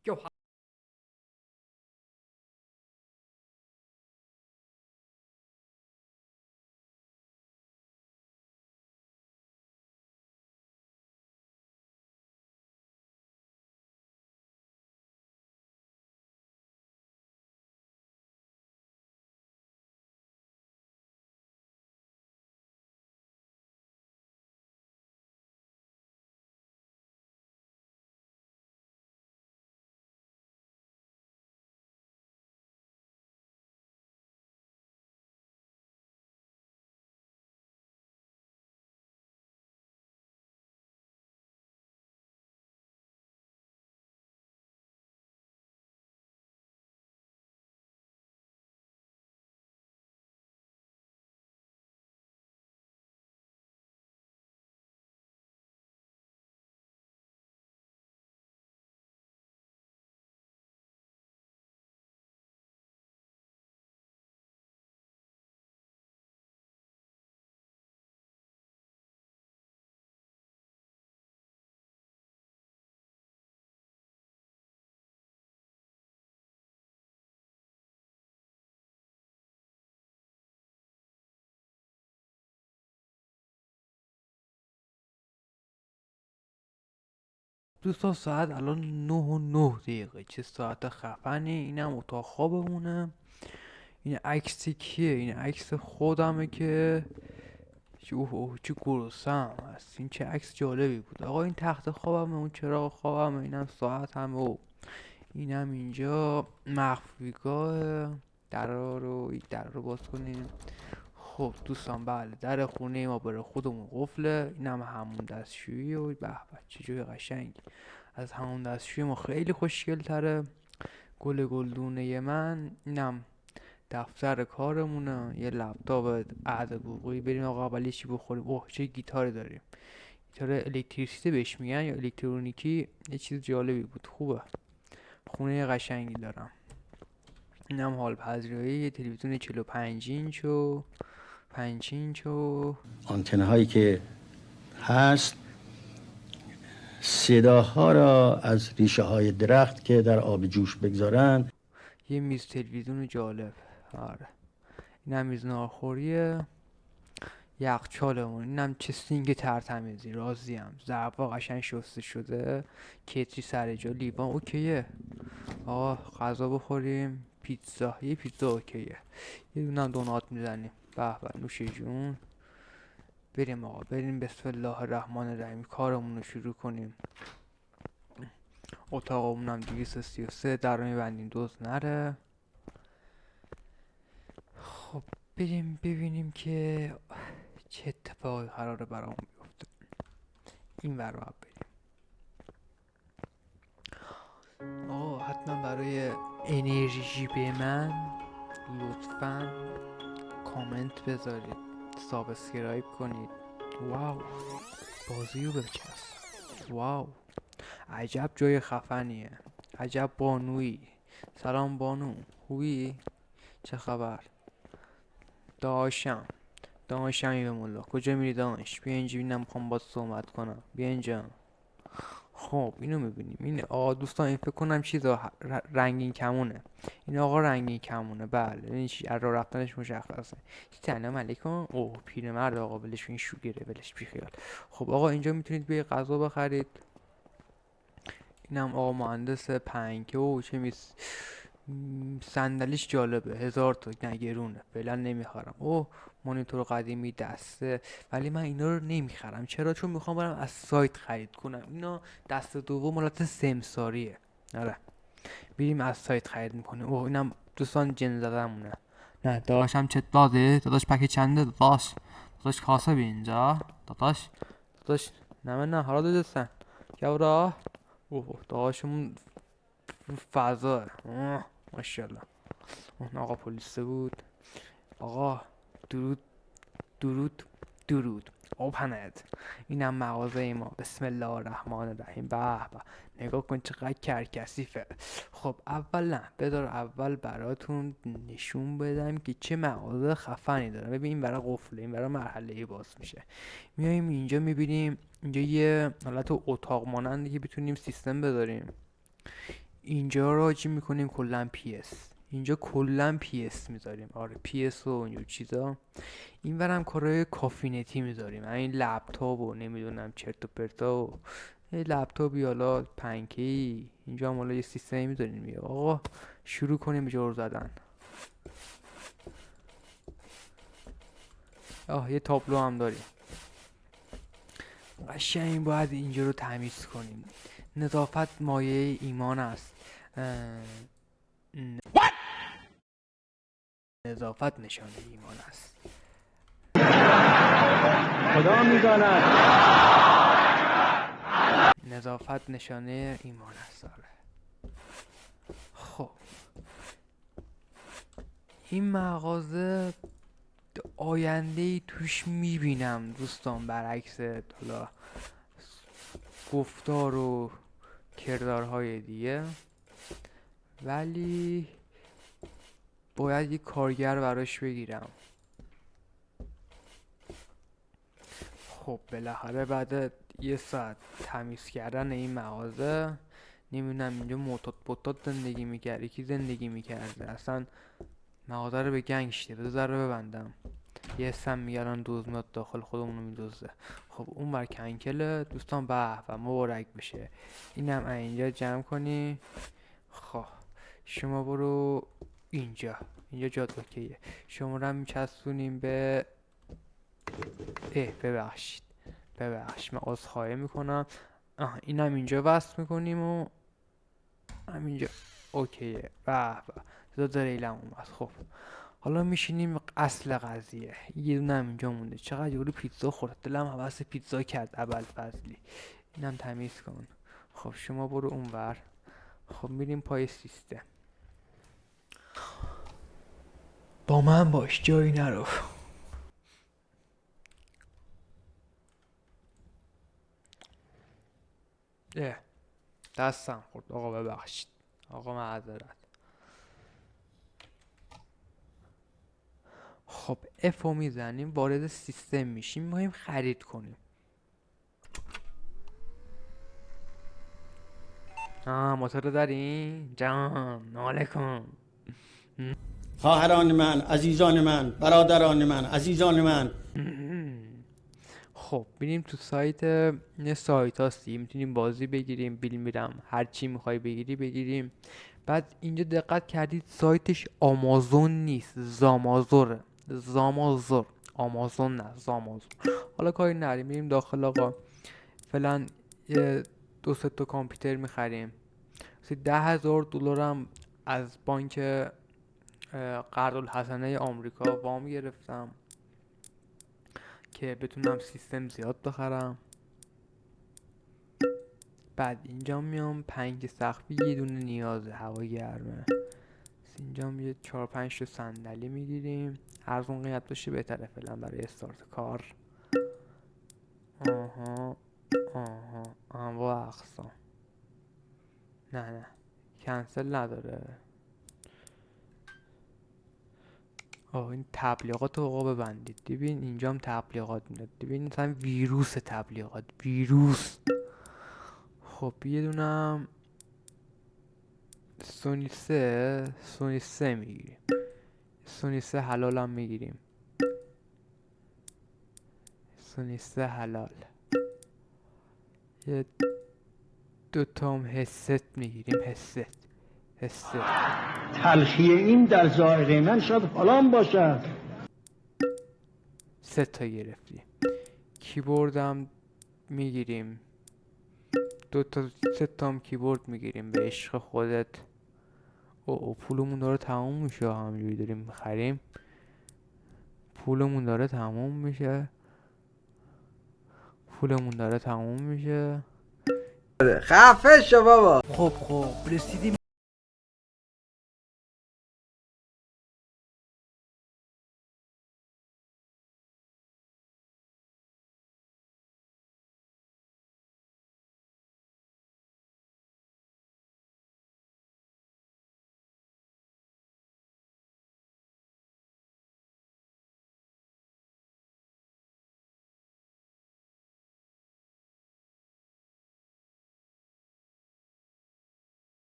یو دوستان ساعت الان 9:09 چه ساعت خفنی. اینم اتاق خوابمونه. این عکس کیه؟ این عکس خودمه که اوه چه گرسنه‌ام هست. این چه عکس جالبی بود آقا. این تخت خوابمه، اون چراغ خوابمه، اینم ساعت همه و اینم اینجا مخفیگاه. در رو باز کنیم. خب دوستان بله، در خونه ما برای خودمون قفله. اینم همون دستشویی و به به چه جای قشنگی. از همون دستشوی ما خیلی خوشگل تره. گل گلدونه من. اینم دفتر کارمونه. یه لپتاپ عهد بوقی. بریم آقا اول یه چی بخوریم. اوه چه گیتاری داریم. گیتار الکتریسیته بهش میگن یا الکترونیکی. یه چیز جالبی بود. خوبه. خونه قشنگی دارم. اینم حال پذیرایی. یه تلویزیون 45 اینچ و 5 اینچ و آنتنه هایی که هست صداها را از ریشه های درخت که در آب جوش بگذارند. یه میز تلویزیون جالب. آره اینم میز ناهارخوریه. یخچالمون. اینم چه سینگ ترتمیزی. راضیم. ظرفا قشنگ شسته شده. کتری سر جا. لیوان اوکیه. آقا غذا بخوریم. پیتزا. یه پیتزا اوکیه. یه دونم دونات میزنیم. به به نوش جون. بریم آقا بریم بسم الله الرحمن الرحیم کارمون رو شروع کنیم. اتاقمونم 233. در رو میبندیم دوز نره. خب بریم ببینیم که چه اتفاقی قراره برامون بیفته. این ور باید بریم. آقا حتما برای انرژی به من لطفا کامنت بذارید، سابسکرایب کنید. واو بازی رو بچست. واو عجب جای خفنیه. عجب بانویی. سلام بانو، خوبی؟ چه خبر؟ داشتم به مولا. کجا میری دانش؟ بیا اینجا بینم، میخوام باید صحبت کنم. بیا اینجا. خب اینو میبینیم. این آقا دوستان این فکر کنم چیزا رنگین کمونه. این آقا رنگین کمونه. بله این چی از راه رفتنش مشخصه. سلام علیکم. اوه پیرمرد آقا، ولش این شوگره، ولش بی خیال. خب آقا اینجا میتونید به غذا بخرید. اینم آقا مهندس پنکه و چه صندلیش جالبه. 1000 تا نگرونه. فعلا نمیخرم. اوه مانیتور قدیمی دسته. ولی من اینا رو نمیخرم. چرا؟ چون میخوام برم از سایت خرید کنم. اینا دست دوم حالت سمساریه. آره بریم از سایت خرید میکنیم. اوه اینم دوستان جن زدمونه. نه داداشم چت داده؟ داداش پک چنده داداش؟ داداش کاسه بی اینجا داداش نه من نه حالا دادستن گورا. اوه داداشمون فضاه. ماشاءالله. اون آقا پلیسه بود. آقا درود درود درود اوپنت. اینم مغازه ما. بسم الله الرحمن الرحیم. به به نگاه کن چقدر کرکسیفه. خب اول نه بدار اول براتون نشون بدم که چه مغازه خفنی داره. ببین این برای قفله، این برای مرحله باز میشه. میایم اینجا میبینیم اینجا یه حالت اتاق ماننده که بتونیم سیستم بذاریم. اینجا رو چی میکنیم کلا PS، اینجا کلا PS میذاریم. آره PS و اینجور چیزا. این برم کارهای کافینتی میذاریم، این لپتاپ و نمیدونم چرت و پرتا و یه لپتاپی حالا پنکی. اینجا هم حالا یه سیستمی میذاریم میگه آقا شروع کنیم به جور زدن. یه تابلو هم داریم. قشنگ باید اینجا رو تمیز کنیم. نظافت مایه ایمان است. نظافت نشانه ایمان است. خدا میداند. نظافت نشانه ایمان است. خب این مغازه آینده‌ای توش میبینم دوستان، برعکس حالا گفتار و کردارهای دیگه، ولی باید یک کارگر براش بگیرم. خب بالاخره بعد یه ساعت تمیز کردن این مغازه، نمیدونم اینجا معتاد بطاد زندگی میکرد، یکی زندگی میکرده اصلا مغازه رو به گنگ شده. بذار ذره ببندم، یه سم میگرن دوز میاد داخل خودمونو میدوزه. خب اون بر کنکله دوستان، به و مبارک بشه. اینم اینجا جمع کنی. خب شما برو اینجا جات اوکیه. شما رو هم میچسبونیم به ببخشید من عذرخواهی میکنم. اینم اینجا وصل میکنیم و همینجا اوکیه. به زاد ریلم اومد. خب حالا میشینیم اصل قضیه. یه دونه هم اینجا مونده. چقدر یورو پیتزا خورد، دلم حوث پیتزا کرد ابوالفضلی. اینم تمیز کن. خب شما برو اونور. خب میریم پای سیستم. با من باش، جایی نرو. دستم خورد آقا، ببخشید آقا، معذرت. خب F رو میزنیم، وارد سیستم میشیم، میخوایم خرید کنیم. موتور رو دارین؟ جان ناله کن. خواهران من، عزیزان من، برادران من، عزیزان من. خب بریم تو سایت. یه سایت هستی میتونیم بازی بگیریم، بیل میرم، هر چی میخوای بگیریم. بعد اینجا دقت کردید سایتش آمازون نیست، زامازوره. آمازون نه، زامازور. حالا کاری نریم، میریم داخل آقا. فعلا یه 2-3 تا کامپیوتر میخریم. $10,000 هم از بانک قرض‌الحسنه آمریکا وام گرفتم که بتونم سیستم زیاد بخرم. بعد اینجا میام پنج سقفی یه دونه نیازه، هوا گرمه. اینجا یه 4-5 تا صندلی میگیریم، ارزون قیمت باشه بهتره فعلا برای استارت کار. انواع اقسام. نه کنسل نداره. این تبلیغات رو آقا ببندید. ببین اینجا هم تبلیغات میاد. ببین مثلا ویروس تبلیغات، ویروس. خب یه دونم سونی 3 میگیریم. سونی 3 حلال هم میگیریم. سونی 3 حلال. یه 2 تا هم هست میگیریم. هست تلخی این در ذائقه من شاید حالان باشد. 3 تا گرفتیم. کیبورد هم میگیریم. 3 تا هم کیبورد میگیریم به عشق خودت. پولمون داره تموم میشه، همینجوری داریم میخریم. پولمون داره تموم میشه. خفه شو بابا. خب رسیدیم